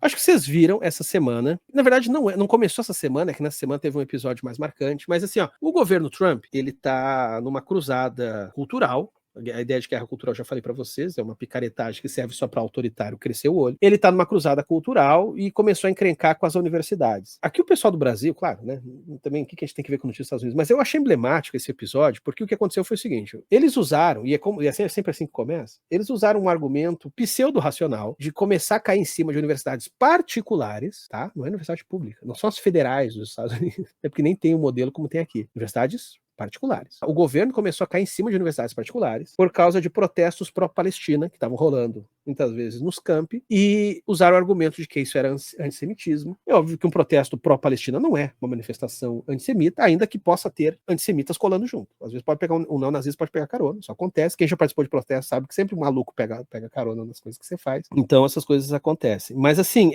Acho que vocês viram essa semana. Na verdade, não começou essa semana, é que nessa semana teve um episódio mais marcante. Mas assim, ó, o governo Trump, ele tá numa cruzada cultural. A ideia de guerra cultural, já falei pra vocês, é uma picaretagem que serve só pra autoritário crescer o olho. Ele tá numa cruzada cultural e começou a encrencar com as universidades. Aqui o pessoal do Brasil, claro, né? Também o que a gente tem que ver com notícias dos Estados Unidos, mas eu achei emblemático esse episódio, porque o que aconteceu foi o seguinte: eles usaram, e é sempre assim que começa, eles usaram um argumento pseudo-racional de começar a cair em cima de universidades particulares, tá? Não é universidade pública, não são as federais dos Estados Unidos, é porque nem tem um modelo como tem aqui. Universidades particulares. O governo começou a cair em cima de universidades particulares por causa de protestos pró-Palestina que estavam rolando muitas vezes nos campi, e usaram o argumento de que isso era antissemitismo. É óbvio que um protesto pró-Palestina não é uma manifestação antissemita, ainda que possa ter antissemitas colando junto. Às vezes pode pegar um neonazista, pode pegar carona, isso acontece. Quem já participou de protesto sabe que sempre um maluco pega carona nas coisas que você faz. Então essas coisas acontecem. Mas assim,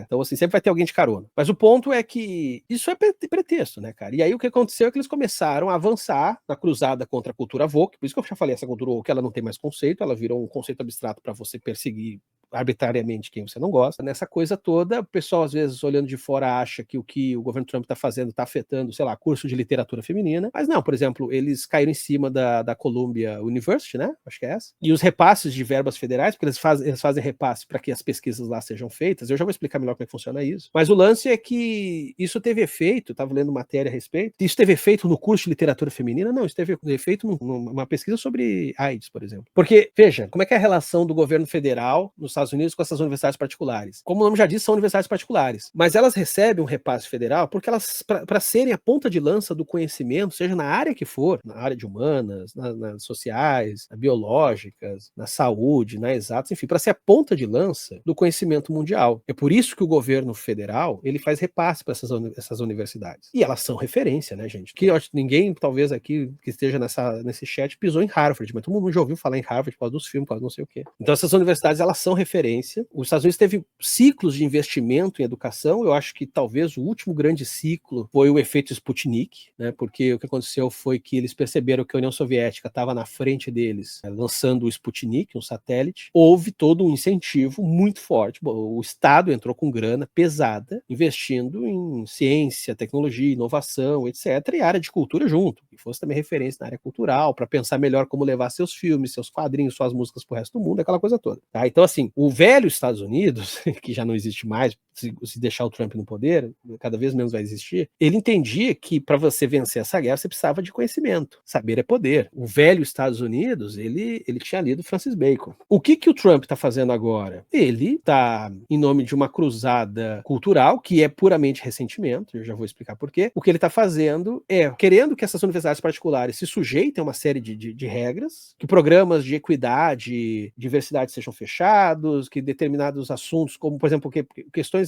então assim, sempre vai ter alguém de carona. Mas o ponto é que isso é pretexto, né, cara? E aí o que aconteceu é que eles começaram a avançar na cruzada contra a cultura woke. Por isso que eu já falei, essa cultura woke, ela não tem mais conceito, ela virou um conceito abstrato para você perseguir arbitrariamente quem você não gosta. Nessa coisa toda, o pessoal às vezes olhando de fora acha que o governo Trump está fazendo está afetando, sei lá, curso de literatura feminina, mas não. Por exemplo, eles caíram em cima da Columbia University, né? Acho que é essa. E os repasses de verbas federais, porque eles fazem repasse para que as pesquisas lá sejam feitas. Eu já vou explicar melhor como é que funciona isso. Mas o lance é que isso teve efeito, eu estava lendo matéria a respeito, isso teve efeito no curso de literatura feminina? Não, isso teve efeito numa pesquisa sobre AIDS, por exemplo. Porque, veja, como é que é a relação do governo federal nos Estados Unidos com essas universidades particulares? Como o nome já diz, são universidades particulares. Mas elas recebem um repasse federal porque elas, para serem a ponta de lança do conhecimento, seja na área que for, na área de humanas, nas sociais, nas biológicas, na saúde, na exatas, enfim, para ser a ponta de lança do conhecimento mundial. É por isso que o governo federal, ele faz repasse para essas universidades. E elas são referência, né, gente? Que eu acho que ninguém, talvez aqui, que esteja nesse chat, pisou em Harvard, mas todo mundo já ouviu falar em Harvard por causa dos filmes, por causa não sei o quê. Então essas universidades, elas são referência. Os Estados Unidos teve ciclos de investimento em educação. Eu acho que talvez o último grande ciclo foi o efeito Sputnik, né? Porque o que aconteceu foi que eles perceberam que a União Soviética estava na frente deles, lançando o Sputnik, um satélite. Houve todo um incentivo muito forte. O Estado entrou com grana pesada, investindo em ciência, tecnologia, inovação, etc. E área de cultura junto, que fosse também referência na área cultural, para pensar melhor como levar seus filmes, seus quadrinhos, suas músicas pro resto do mundo, aquela coisa toda. Tá? Então, assim, o velho Estados Unidos, que já não existe mais, se deixar o Trump no poder, cada vez menos vai existir, ele entendia que para você vencer essa guerra, você precisava de conhecimento. Saber é poder. O velho Estados Unidos, ele tinha lido Francis Bacon. O que o Trump está fazendo agora? Ele está, em nome de uma cruzada cultural, que é puramente ressentimento, eu já vou explicar por quê. O que ele está fazendo é querendo que essas universidades particulares se sujeitem a uma série de regras, que programas de equidade, diversidade sejam fechados, que determinados assuntos, como, por exemplo, questões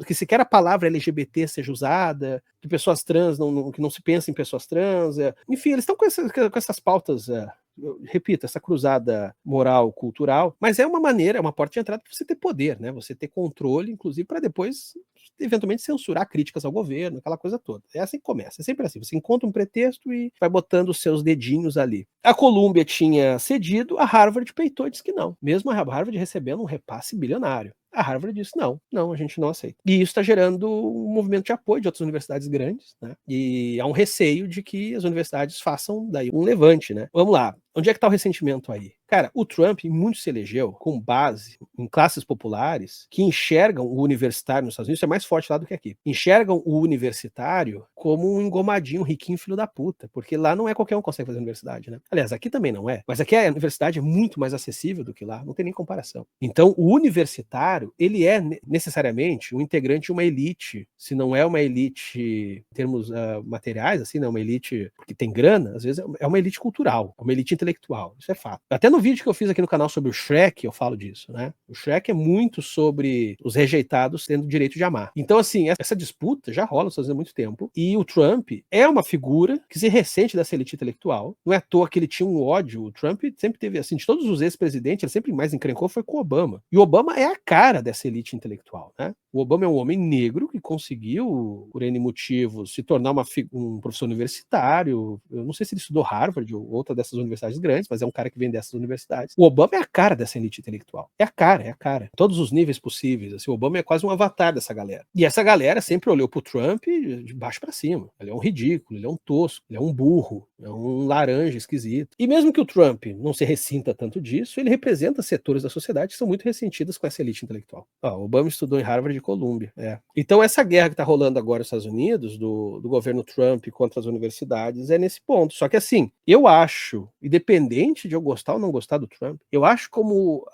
que sequer a palavra LGBT seja usada, que pessoas trans, que não se pensa em pessoas trans, enfim, eles estão com essas pautas, eu repito, essa cruzada moral, cultural, mas é uma maneira, é uma porta de entrada para você ter poder, né? Você ter controle, inclusive, para depois eventualmente censurar críticas ao governo, aquela coisa toda. É assim que começa, é sempre assim. Você encontra um pretexto e vai botando os seus dedinhos ali. A Columbia tinha cedido, a Harvard peitou e disse que não. Mesmo a Harvard recebendo um repasse bilionário. A Harvard disse, não, a gente não aceita. E isso está gerando um movimento de apoio de outras universidades grandes, né? E há um receio de que as universidades façam daí um levante, né? Vamos lá. Onde é que está o ressentimento aí? Cara, o Trump muito se elegeu com base em classes populares que enxergam o universitário nos Estados Unidos, isso é mais forte lá do que aqui, enxergam o universitário como um engomadinho, um riquinho filho da puta, porque lá não é qualquer um que consegue fazer universidade, né? Aliás, aqui também não é, mas aqui a universidade é muito mais acessível do que lá, não tem nem comparação. Então, o universitário, ele é necessariamente um integrante de uma elite, se não é uma elite em termos materiais, assim, não é uma elite que tem grana, às vezes é uma elite cultural, é uma elite intelectual, isso é fato. Até no vídeo que eu fiz aqui no canal sobre o Shrek, eu falo disso, né? O Shrek é muito sobre os rejeitados tendo direito de amar. Então, assim, essa disputa já rola nos Estados Unidos há muito tempo, e o Trump é uma figura que se ressente dessa elite intelectual. Não é à toa que ele tinha um ódio. O Trump sempre teve, assim, de todos os ex-presidentes, ele sempre mais encrencou foi com o Obama. E o Obama é a cara dessa elite intelectual, né? O Obama é um homem negro que conseguiu, por N motivos, se tornar um professor universitário. Eu não sei se ele estudou Harvard ou outra dessas universidades grandes, mas é um cara que vem dessas universidades. O Obama é a cara dessa elite intelectual. É a cara, é a cara. Todos os níveis possíveis. Assim, o Obama é quase um avatar dessa galera. E essa galera sempre olhou pro Trump de baixo para cima. Ele é um ridículo, ele é um tosco, ele é um burro, é um laranja esquisito. E mesmo que o Trump não se ressinta tanto disso, ele representa setores da sociedade que são muito ressentidos com essa elite intelectual. O Obama estudou em Harvard e Columbia. Então essa guerra que está rolando agora nos Estados Unidos, do governo Trump contra as universidades, é nesse ponto. Só que assim, eu acho, independente de eu gostar ou não gostar do Trump, eu acho como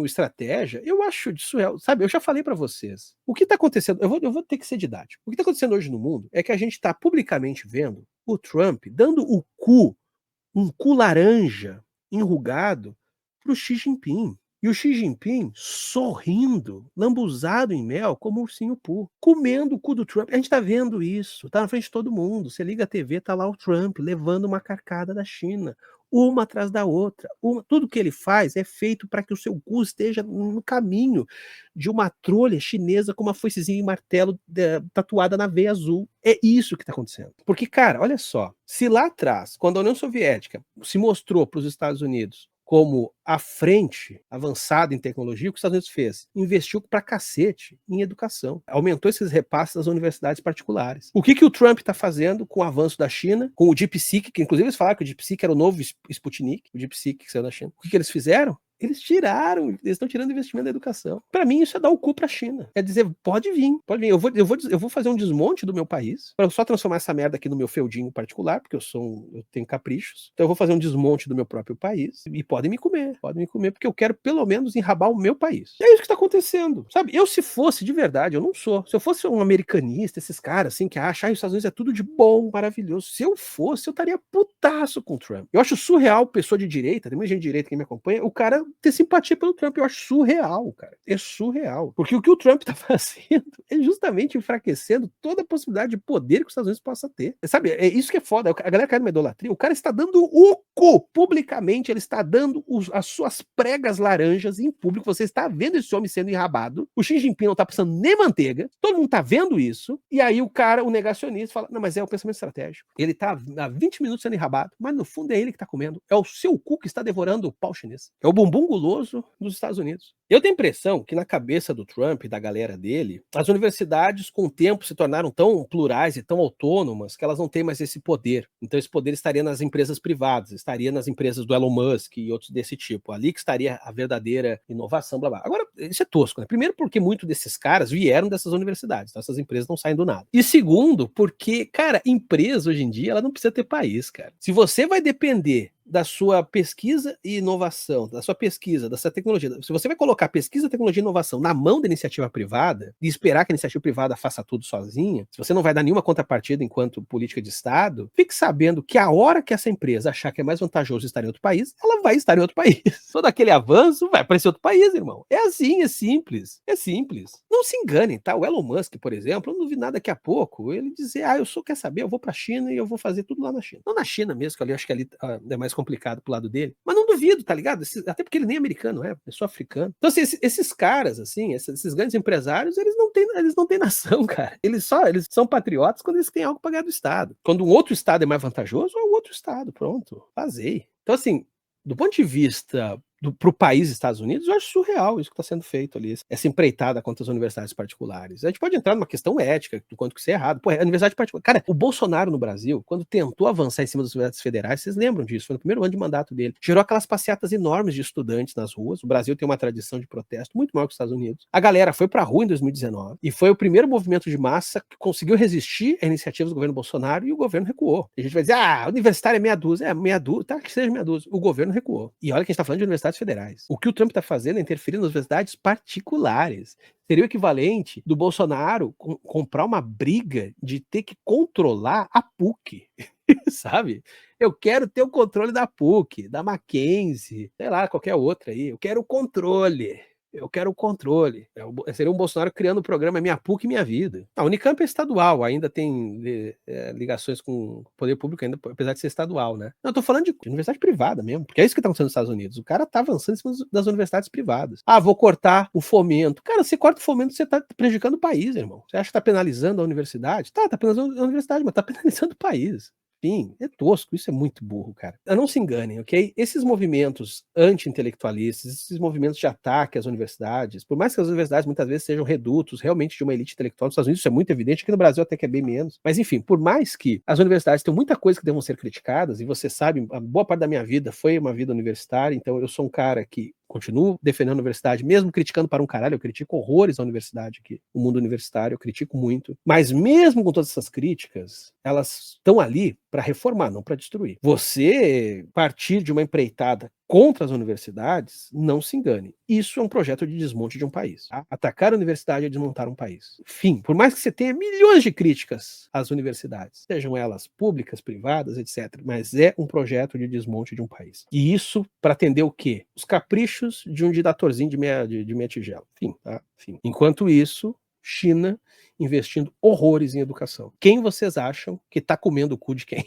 estratégia, eu acho disso, sabe, eu já falei para vocês, o que está acontecendo, eu vou ter que ser didático, o que está acontecendo hoje no mundo é que a gente está publicamente vendo o Trump dando um cu laranja, enrugado, para o Xi Jinping. E o Xi Jinping sorrindo, lambuzado em mel, como um ursinho Pooh, comendo o cu do Trump. A gente tá vendo isso, tá na frente de todo mundo. Você liga a TV, tá lá o Trump levando uma carcada da China, uma atrás da outra. Tudo que ele faz é feito para que o seu cu esteja no caminho de uma trolha chinesa com uma foicezinha e martelo tatuada na veia azul. É isso que está acontecendo. Porque, cara, olha só, se lá atrás, quando a União Soviética se mostrou para os Estados Unidos como a frente avançada em tecnologia, o que os Estados Unidos fez? Investiu pra cacete em educação. Aumentou esses repasses das universidades particulares. O que o Trump está fazendo com o avanço da China, com o DeepSeek, que inclusive eles falaram que o DeepSeek era o novo Sputnik, o DeepSeek que saiu da China. O que eles fizeram? Eles estão tirando investimento da educação. Para mim, isso é dar o cu para a China. É dizer, pode vir. Eu vou fazer um desmonte do meu país, para só transformar essa merda aqui no meu feudinho particular, porque eu tenho caprichos. Então eu vou fazer um desmonte do meu próprio país, e podem me comer, porque eu quero pelo menos enrabar o meu país. E é isso que está acontecendo, sabe? Se fosse de verdade, eu não sou. Se eu fosse um americanista, esses caras assim, que acham que os Estados Unidos é tudo de bom, maravilhoso. Se eu fosse, eu estaria putaço com o Trump. Eu acho surreal, pessoa de direita, tem muita gente de direita que me acompanha, o cara ter simpatia pelo Trump. Eu acho surreal, cara. É surreal. Porque o que o Trump tá fazendo é justamente enfraquecendo toda a possibilidade de poder que os Estados Unidos possa ter. Sabe, é isso que é foda. A galera cai numa idolatria. O cara está dando o cu publicamente, ele está dando as suas pregas laranjas em público. Você está vendo esse homem sendo enrabado. O Xi Jinping não tá passando nem manteiga. Todo mundo tá vendo isso. E aí o negacionista, fala, não, mas é o pensamento estratégico. Ele tá há 20 minutos sendo enrabado, mas no fundo é ele que tá comendo. É o seu cu que está devorando o pau chinês. É o bumbum guloso dos Estados Unidos. Eu tenho a impressão que na cabeça do Trump e da galera dele, as universidades com o tempo se tornaram tão plurais e tão autônomas que elas não têm mais esse poder. Então esse poder estaria nas empresas privadas, estaria nas empresas do Elon Musk e outros desse tipo. Ali que estaria a verdadeira inovação, blá blá. Agora, isso é tosco, né? Primeiro porque muitos desses caras vieram dessas universidades, então essas empresas não saem do nada. E segundo, porque, cara, empresa hoje em dia, ela não precisa ter país, cara. Se você vai depender da sua pesquisa e inovação, da sua pesquisa, da sua tecnologia. Se você vai colocar pesquisa, tecnologia e inovação na mão da iniciativa privada e esperar que a iniciativa privada faça tudo sozinha, se você não vai dar nenhuma contrapartida enquanto política de Estado, fique sabendo que a hora que essa empresa achar que é mais vantajoso estar em outro país, ela vai estar em outro país. Todo aquele avanço vai aparecer outro país, irmão. É assim, é simples. É simples. Não se enganem, tá? O Elon Musk, por exemplo, eu não vi nada daqui a pouco ele dizer, quer saber, eu vou pra China e eu vou fazer tudo lá na China. Não na China mesmo, que ali eu acho que ali é mais complicado pro lado dele, mas não duvido, tá ligado? Até porque ele nem é americano, é só africano. Então, assim, esses caras, assim, esses grandes empresários, eles não têm nação, cara. Eles são patriotas quando eles têm algo pra ganhar do Estado. Quando um outro Estado é mais vantajoso, é o outro Estado, pronto, vazei. Então, assim, do ponto de vista pro país Estados Unidos, eu acho surreal isso que está sendo feito ali, essa empreitada contra as universidades particulares. A gente pode entrar numa questão ética, do quanto que isso é errado. Pô, a universidade particular. Cara, o Bolsonaro no Brasil, quando tentou avançar em cima das universidades federais, vocês lembram disso? Foi no primeiro ano de mandato dele. Gerou aquelas passeatas enormes de estudantes nas ruas. O Brasil tem uma tradição de protesto muito maior que os Estados Unidos. A galera foi pra rua em 2019 e foi o primeiro movimento de massa que conseguiu resistir a iniciativas do governo Bolsonaro e o governo recuou. A gente vai dizer, universitário é meia dúzia. É, meia dúzia, tá, que seja meia dúzia. O governo recuou. E olha que a gente tá falando de universidades federais. O que o Trump está fazendo é interferir nas universidades particulares. Seria o equivalente do Bolsonaro comprar uma briga de ter que controlar a PUC, sabe? Eu quero ter o controle da PUC, da Mackenzie, sei lá, qualquer outra aí. Eu quero o controle. Eu quero o controle. Seria um Bolsonaro criando o programa Minha PUC Minha Vida. A Unicamp é estadual, ainda tem ligações com o poder público, ainda, apesar de ser estadual, né? Não, eu tô falando de universidade privada mesmo, porque é isso que tá acontecendo nos Estados Unidos. O cara tá avançando em cima das universidades privadas. Ah, vou cortar o fomento. Cara, você corta o fomento, você tá prejudicando o país, irmão. Você acha que tá penalizando a universidade? Tá penalizando a universidade, mas tá penalizando o país. Enfim, é tosco, isso é muito burro, cara. Não se enganem, ok? Esses movimentos anti-intelectualistas, esses movimentos de ataque às universidades, por mais que as universidades muitas vezes sejam redutos realmente de uma elite intelectual, nos Estados Unidos isso é muito evidente, aqui no Brasil até que é bem menos, mas enfim, por mais que as universidades tenham muita coisa que devam ser criticadas, e você sabe, a boa parte da minha vida foi uma vida universitária, então eu sou um cara que continuo defendendo a universidade, mesmo criticando para um caralho, eu critico horrores a universidade aqui, o mundo universitário, eu critico muito. Mas mesmo com todas essas críticas, elas estão ali para reformar, não para destruir. Você partir de uma empreitada contra as universidades, não se engane. Isso é um projeto de desmonte de um país. Tá? Atacar a universidade é desmontar um país. Fim. Por mais que você tenha milhões de críticas às universidades, sejam elas públicas, privadas, etc., mas é um projeto de desmonte de um país. E isso para atender o quê? Os caprichos de um ditatorzinho de meia tigela. Fim. Tá? Fim. Enquanto isso, China investindo horrores em educação. Quem vocês acham que está comendo o cu de quem?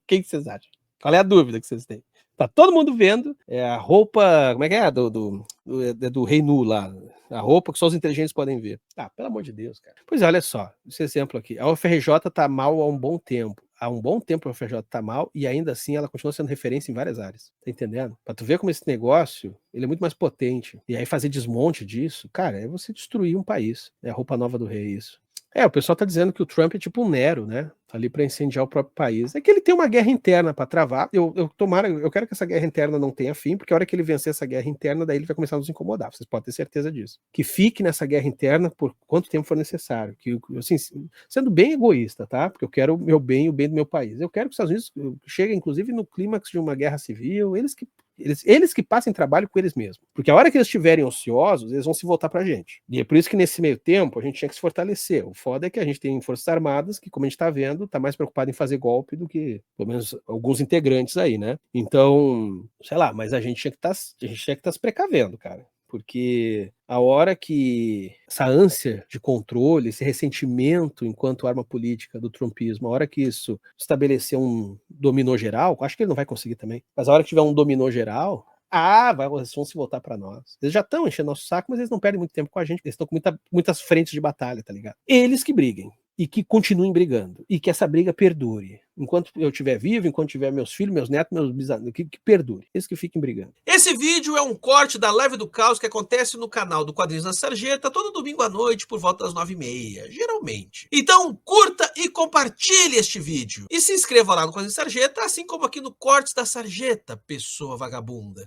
Quem vocês acham? Qual é a dúvida que vocês têm? Tá todo mundo vendo a roupa, como é que é? Do Rei Nu lá. A roupa que só os inteligentes podem ver. Ah, pelo amor de Deus, cara. Pois é, olha só, esse exemplo aqui. A UFRJ tá mal há um bom tempo. Há um bom tempo a UFRJ tá mal e ainda assim ela continua sendo referência em várias áreas. Tá entendendo? Pra tu ver como esse negócio, ele é muito mais potente. E aí fazer desmonte disso, cara, é você destruir um país. É a roupa nova do rei, isso. O pessoal tá dizendo que o Trump é tipo um Nero, né? Tá ali para incendiar o próprio país. É que ele tem uma guerra interna para travar. Eu quero que essa guerra interna não tenha fim, porque a hora que ele vencer essa guerra interna, daí ele vai começar a nos incomodar. Vocês podem ter certeza disso. Que fique nessa guerra interna por quanto tempo for necessário. Que, assim, sendo bem egoísta, tá? Porque eu quero o meu bem e o bem do meu país. Eu quero que os Estados Unidos cheguem, inclusive, no clímax de uma guerra civil. Eles que passem trabalho com eles mesmos. Porque a hora que eles estiverem ociosos, eles vão se voltar pra gente. E é por isso que nesse meio tempo a gente tinha que se fortalecer. O foda é que a gente tem forças armadas que, como a gente tá vendo, tá mais preocupado em fazer golpe do que, pelo menos, alguns integrantes aí, né? Então, sei lá, mas a gente tinha que tá se precavendo, cara. Porque a hora que essa ânsia de controle, esse ressentimento enquanto arma política do trumpismo, a hora que isso estabelecer um dominô geral, acho que ele não vai conseguir também, mas a hora que tiver um dominô geral, eles vão se voltar para nós. Eles já estão enchendo nosso saco, mas eles não perdem muito tempo com a gente, eles estão com muitas frentes de batalha, tá ligado? Eles que briguem. E que continuem brigando. E que essa briga perdure. Enquanto eu estiver vivo, enquanto tiver meus filhos, meus netos, meus bisnetos, que perdure. Eles que fiquem brigando. Esse vídeo é um corte da Live do Caos que acontece no canal do Quadrinhos da Sarjeta todo domingo à noite por volta das 9h30, geralmente. Então curta e compartilhe este vídeo. E se inscreva lá no Quadrinhos da Sarjeta, assim como aqui no Cortes da Sarjeta, pessoa vagabunda.